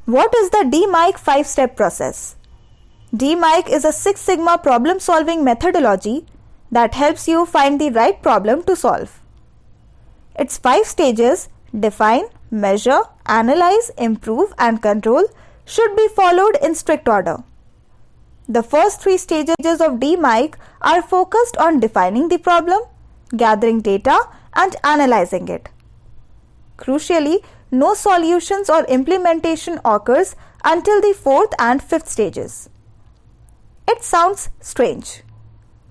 What is the DMAIC 5-step process? DMAIC is a Six Sigma problem-solving methodology that helps you find the right problem to solve. Its 5 stages, define, measure, analyze, improve, and control, should be followed in strict order. The first 3 stages of DMAIC are focused on defining the problem, gathering data, and analyzing it. Crucially, no solutions or implementation occurs until the 4th and 5th stages. It sounds strange,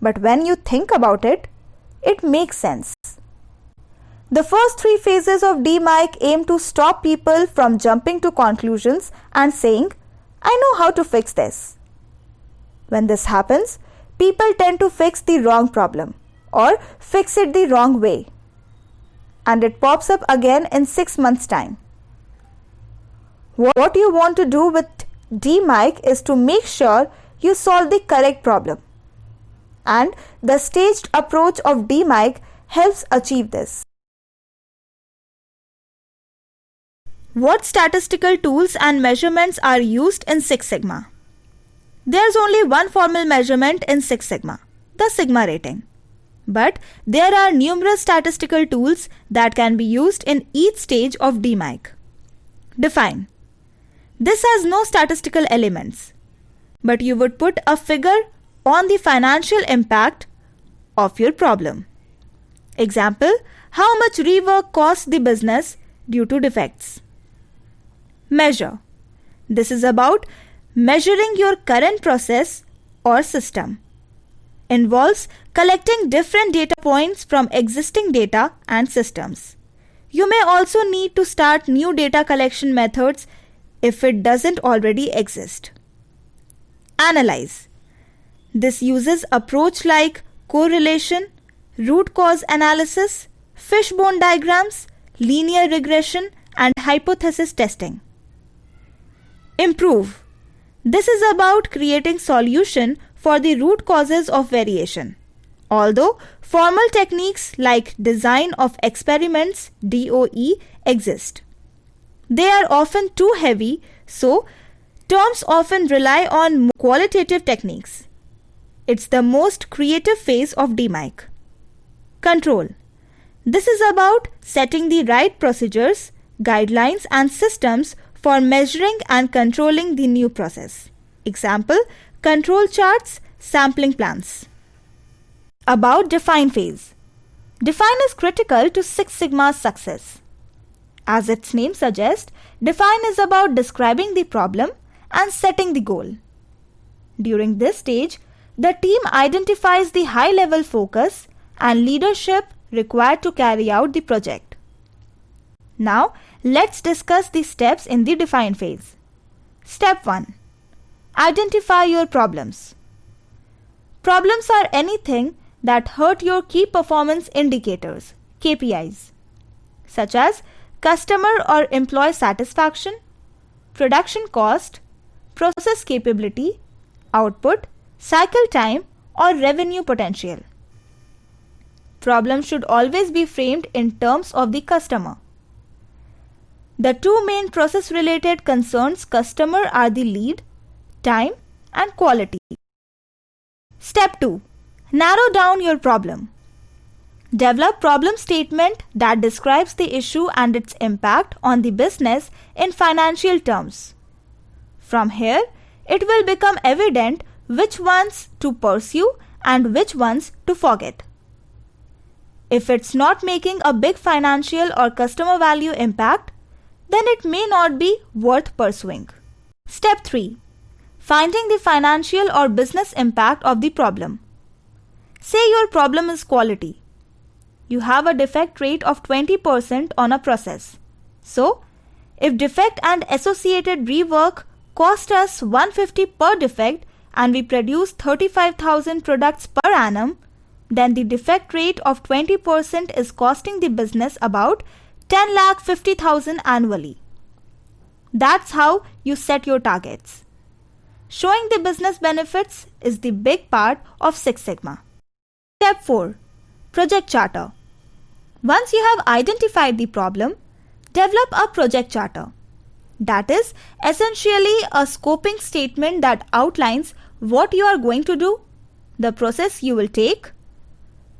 but when you think about it, it makes sense. The first 3 phases of DMAIC aim to stop people from jumping to conclusions and saying, "I know how to fix this." When this happens, people tend to fix the wrong problem or fix it the wrong way, and it pops up again in 6 months' time. What you want to do with DMAIC is to make sure you solve the correct problem, and the staged approach of DMAIC helps achieve this. What statistical tools and measurements are used in Six Sigma? There's only one formal measurement in Six Sigma, the Sigma rating. But there are numerous statistical tools that can be used in each stage of DMAIC. Define. This has no statistical elements, but you would put a figure on the financial impact of your problem. Example, how much rework costs the business due to defects. Measure. This is about measuring your current process or system. Involves collecting different data points from existing data and systems. You may also need to start new data collection methods if it doesn't already exist. Analyze. This uses approach like correlation, root cause analysis, fishbone diagrams, linear regression, and hypothesis testing. Improve. This is about creating solution for the root causes of variation. Although formal techniques like design of experiments (DOE) exist, they are often too heavy, so terms often rely on qualitative techniques. It's the most creative phase of DMAIC. Control. This is about setting the right procedures, guidelines, and systems for measuring and controlling the new process. Example, control charts, sampling plans. About define phase. Define is critical to Six Sigma's success. As its name suggests, define is about describing the problem and setting the goal. During this stage, the team identifies the high-level focus and leadership required to carry out the project. Now, let's discuss the steps in the define phase. Step 1. Identify your problems. Problems are anything that hurt your key performance indicators, KPIs, such as customer or employee satisfaction, production cost, process capability, output, cycle time, or revenue potential. Problems should always be framed in terms of the customer. The 2 main process-related concerns customer are the lead, time, and quality. Step 2. Narrow down your problem. Develop problem statement that describes the issue and its impact on the business in financial terms. From here, it will become evident which ones to pursue and which ones to forget. If it's not making a big financial or customer value impact, then it may not be worth pursuing. Step 3. Finding the financial or business impact of the problem. Say your problem is quality. You have a defect rate of 20% on a process. So, if defect and associated rework cost us $150 per defect and we produce 35,000 products per annum, then the defect rate of 20% is costing the business about $10,50,000 annually. That's how you set your targets. Showing the business benefits is the big part of Six Sigma. Step 4. Project Charter. Once you have identified the problem, develop a project charter. That is essentially a scoping statement that outlines what you are going to do, the process you will take,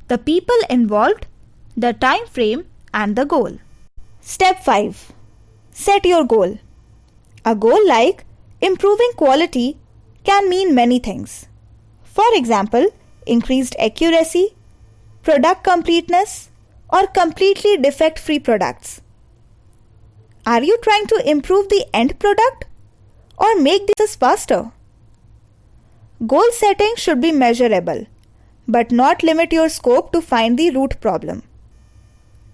the people involved, the time frame, and the goal. Step 5. Set your goal. A goal like improving quality can mean many things. For example, increased accuracy, product completeness, or completely defect-free products. Are you trying to improve the end product or make this faster? Goal setting should be measurable, but not limit your scope to find the root problem.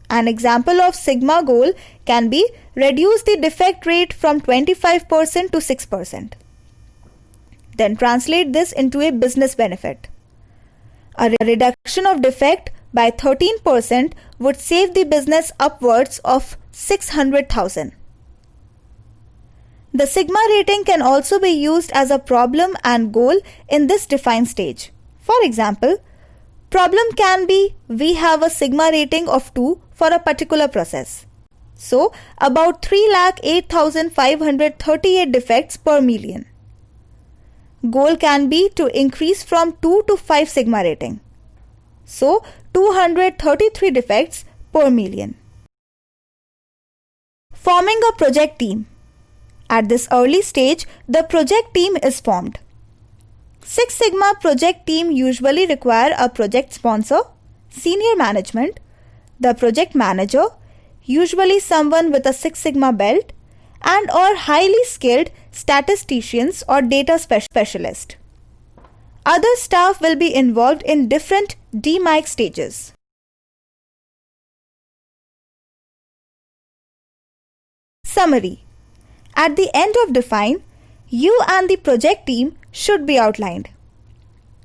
An example of Sigma goal can be reduce the defect rate from 25% to 6%. Then translate this into a business benefit. A reduction of defect by 13% would save the business upwards of 600,000. The Sigma rating can also be used as a problem and goal in this defined stage. For example, problem can be we have a Sigma rating of 2 for a particular process. So, about 3,08,538 defects per million. Goal can be to increase from 2 to 5 Sigma rating. So, 233 defects per million. Forming a project team. At this early stage, the project team is formed. Six Sigma project team usually require a project sponsor, senior management, the project manager, usually someone with a Six Sigma belt, and or highly skilled statisticians or data specialist. Other staff will be involved in different DMAIC stages. Summary. At the end of Define, you and the project team should be outlined.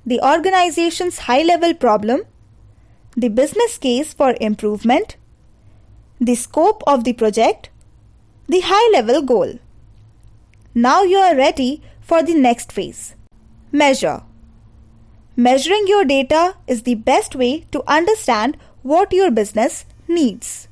The organization's high-level problem, the business case for improvement, the scope of the project, the high-level goal. Now you are ready for the next phase. Measure. Measuring your data is the best way to understand what your business needs.